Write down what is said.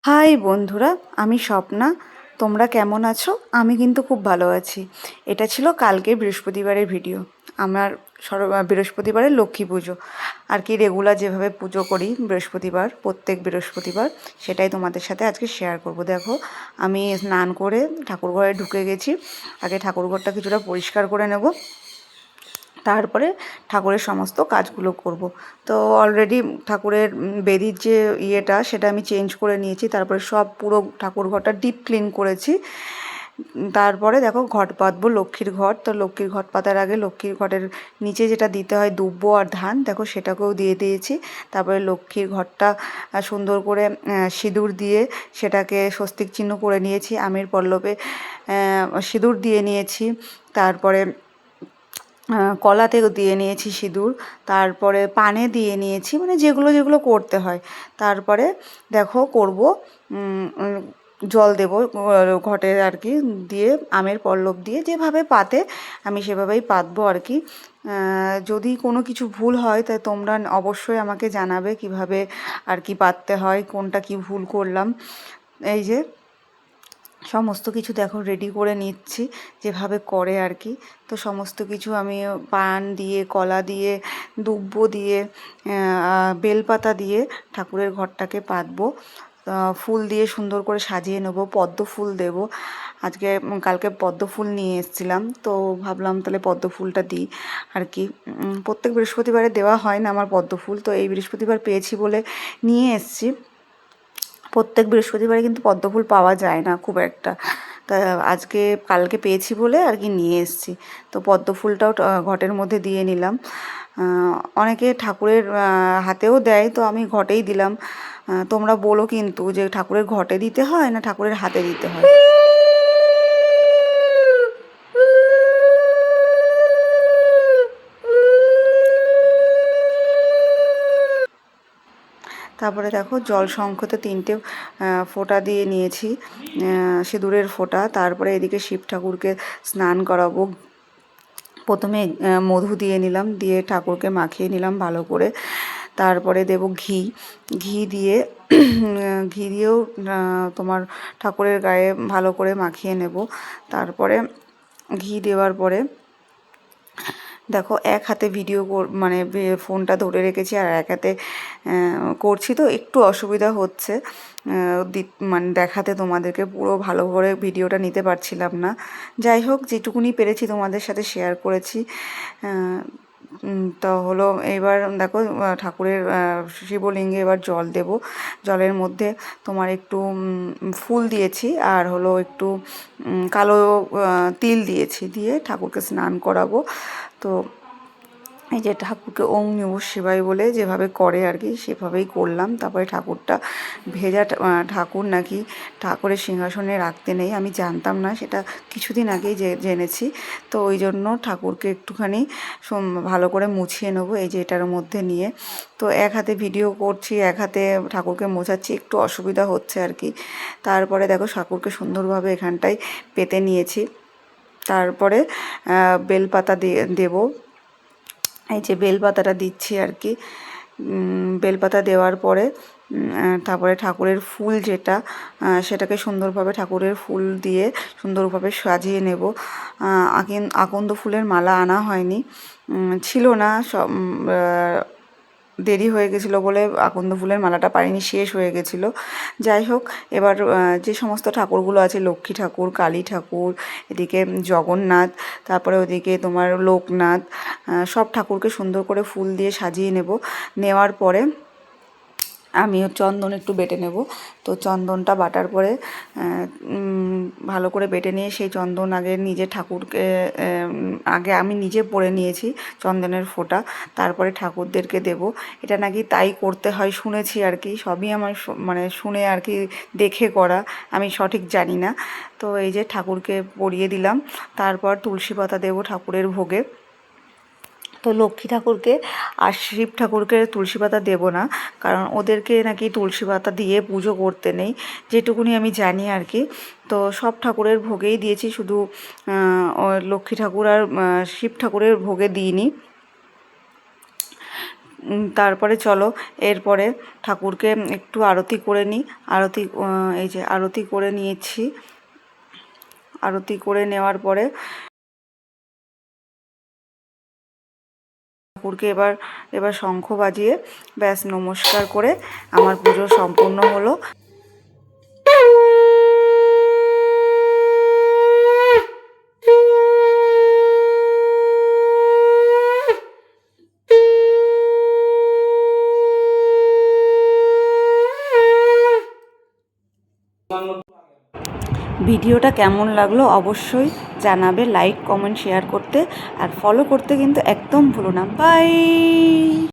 High বন্ধুরা, আমি স্বপ্না। তোমরা কেমন আছো? আমি কিন্তু খুব ভালো আছি। এটা ছিল কালকে বৃহস্পতিবারের ভিডিও। আমার বৃহস্পতিবারের লক্ষ্মী পুজো আর কি, রেগুলার যেভাবে পুজো করি বৃহস্পতিবার, প্রত্যেক বৃহস্পতিবার, সেটাই তোমাদের সাথে আজকে শেয়ার করব। দেখো, আমি স্নান করে ঠাকুরঘরে ঢুকে গেছি। আগে ঠাকুরঘরটা কিছুটা পরিষ্কার করে নেব, তারপরে ঠাকুরের সমস্ত কাজগুলো করব। তো অলরেডি ঠাকুরের বেদির যে ইয়েটা, সেটা আমি চেঞ্জ করে নিয়েছি। তারপরে সব পুরো ঠাকুর ঘরটা ডিপ ক্লিন করেছি। তারপরে দেখো, ঘট পাতবো, লক্ষ্মীর ঘট। তো লক্ষ্মীর ঘট পাতার আগে লক্ষ্মীর ঘটের নিচে যেটা দিতে হয় দুব্বো আর ধান, দেখো সেটাকেও দিয়ে দিয়েছি। তারপরে লক্ষ্মীর ঘরটা সুন্দর করে সিঁদুর দিয়ে সেটাকে স্বস্তিক চিহ্ন করে নিয়েছি। আমের পল্লবে সিঁদুর দিয়ে নিয়েছি। তারপরে কলাতেও দিয়ে নিয়েছি সিঁদুর। তারপরে পানে দিয়ে নিয়েছি, মানে যেগুলো যেগুলো করতে হয়। তারপরে দেখো করব, জল দেব ঘটে আর কি, দিয়ে আমের পল্লব দিয়ে যেভাবে পাতে আমি সেভাবেই পাতবো আর কি। যদি কোনো কিছু ভুল হয় তাই তোমরা অবশ্যই আমাকে জানাবে কিভাবে আর কি পাততে হয়, কোনটা কি ভুল করলাম। এই যে সমস্ত কিছু দেখো রেডি করে নিচ্ছি যেভাবে করে আর কি। তো সমস্ত কিছু আমি পান দিয়ে, কলা দিয়ে, দুব্বো দিয়ে, বেলপাতা দিয়ে ঠাকুরের ঘরটাকে পাতবো। ফুল দিয়ে সুন্দর করে সাজিয়ে নেবো, পদ্ম ফুল দেব আজকে। কালকে পদ্ম ফুল নিয়ে এসেছিলাম, তো ভাবলাম তাহলে পদ্ম ফুলটা দিই আর কি। প্রত্যেক বৃহস্পতিবারে দেওয়া হয় না আমার পদ্ম ফুল, তো এই বৃহস্পতিবার পেয়েছি বলে নিয়ে এসেছি। প্রত্যেক বৃহস্পতিবারে কিন্তু পদ্ম ফুল পাওয়া যায় না খুব একটা, তা কালকে পেয়েছি বলে আর কি নিয়ে এসেছি। তো পদ্ম ফুলটাও ঘটের মধ্যে দিয়ে নিলাম। অনেকে ঠাকুরের হাতেও দেয়, তো আমি ঘটেই দিলাম। তোমরা বলো কিন্তু যে ঠাকুরের ঘটে দিতে হয় না ঠাকুরের হাতে দিতে হয়। তারপরে দেখো, জল শঙ্খতে 3টে ফোঁটা দিয়ে নিয়েছি, সিঁদুরের ফোঁটা। তারপরে এদিকে শিব ঠাকুরকে স্নান করাবো। প্রথমে মধু দিয়ে নিলাম, দিয়ে ঠাকুরকে মাখিয়ে নিলাম ভালো করে। তারপরে দেব ঘি। ঘি দিয়ে ঘি দিয়েও তোমার ঠাকুরের গায়ে ভালো করে মাখিয়ে নেব। তারপরে ঘি দেওয়ার পরে দেখো, এক হাতে ভিডিও মানে ফোনটা ধরে রেখেছি, আর এক হাতে করছি, তো একটু অসুবিধা হচ্ছে মানে দেখাতে তোমাদেরকে পুরো ভালো করে ভিডিওটা নিতে পারছিলাম না। যাই হোক, যেটুকুনি পেরেছি তোমাদের সাথে শেয়ার করেছি। তো হলো, এবার দেখো ঠাকুরের শিবলিঙ্গে এবার জল দেব। জলের মধ্যে তোমার একটু ফুল দিয়েছি, আর হলো একটু কালো তিল দিয়েছি, দিয়ে ঠাকুরকে স্নান করাবো। তো এই যে ঠাকুরকে ওম নমঃ শিবায় বলে যেভাবে করে আর কি, সেভাবেই করলাম। তারপরে ঠাকুরটা ভেজা ঠাকুর নাকি ঠাকুরের সিংহাসনে রাখতে নেই, আমি জানতাম না, সেটা কিছুদিন আগেই জেনেছি। তো ওই জন্য ঠাকুরকে একটুখানি ভালো করে মুছিয়ে নেবো, এই যে এটার মধ্যে নিয়ে। তো এক হাতে ভিডিও করছি, এক হাতে ঠাকুরকে মোছাচ্ছি, একটু অসুবিধা হচ্ছে আর কি। তারপরে দেখো, ঠাকুরকে সুন্দরভাবে এখানটায় পেতে নিয়েছি। তারপরে বেলপাতা দেবো। এই যে বেলপাতাটা দিচ্ছি আর কি। বেলপাতা দেওয়ার পরে তারপরে ঠাকুরের ফুল যেটা, সেটাকে সুন্দরভাবে ঠাকুরের ফুল দিয়ে সুন্দরভাবে সাজিয়ে নেব। আকন্দ ফুলের মালা আনা হয়নি, ছিল না, সব দেরি হয়ে গেছিলো বলে আকন্দ ফুলের মালাটা পাইনি, শেষ হয়ে গেছিলো। যাই হোক, এবার যে সমস্ত ঠাকুরগুলো আছে, লক্ষ্মী ঠাকুর, কালী ঠাকুর, এদিকে জগন্নাথ, তারপরে ওদিকে তোমার লোকনাথ, সব ঠাকুরকে সুন্দর করে ফুল দিয়ে সাজিয়ে নেওয়ার পরে আমিও চন্দন একটু বেটে নেব। তো চন্দনটা বাটার পরে ভালো করে বেটে নিয়ে সেই চন্দন আগে নিজে ঠাকুরকে আগে আমি নিজে পরে নিয়েছি চন্দনের ফোঁটা, তারপরে ঠাকুরদেরকে দেব। এটা নাকি তাই করতে হয় শুনেছি আর কি, সবই আমার মানে শুনে আর কি, দেখে করা, আমি সঠিক জানি না। তো এই যে ঠাকুরকে পরিয়ে দিলাম। তারপর তুলসী পাতা দেব ঠাকুরের ভোগে। তো লক্ষ্মী ঠাকুরকে আর শিব ঠাকুরকে তুলসী পাতা দেবো না, কারণ ওদেরকে নাকি তুলসী পাতা দিয়ে পুজো করতে নেই, যেটুকুনি আমি জানি আর কি। তো সব ঠাকুরের ভোগেই দিয়েছি, শুধু লক্ষ্মী ঠাকুর আর শিব ঠাকুরের ভোগে দিইনি। তারপরে চলো এরপরে ঠাকুরকে একটু আরতি করে নিই। আরতি এই যে আরতি করে নিয়েছি। আরতি করে নেওয়ার পরে ঠাকুরকে এবার শঙ্খ বাজিয়ে ব্যাস নমস্কার করে আমার পুজো সম্পূর্ণ হলো। ভিডিওটা কেমন লাগলো অবশ্যই জানাবে, লাইক কমেন্ট শেয়ার করতে, আর ফলো করতে কিন্তু একদম ভুলো না। বাই।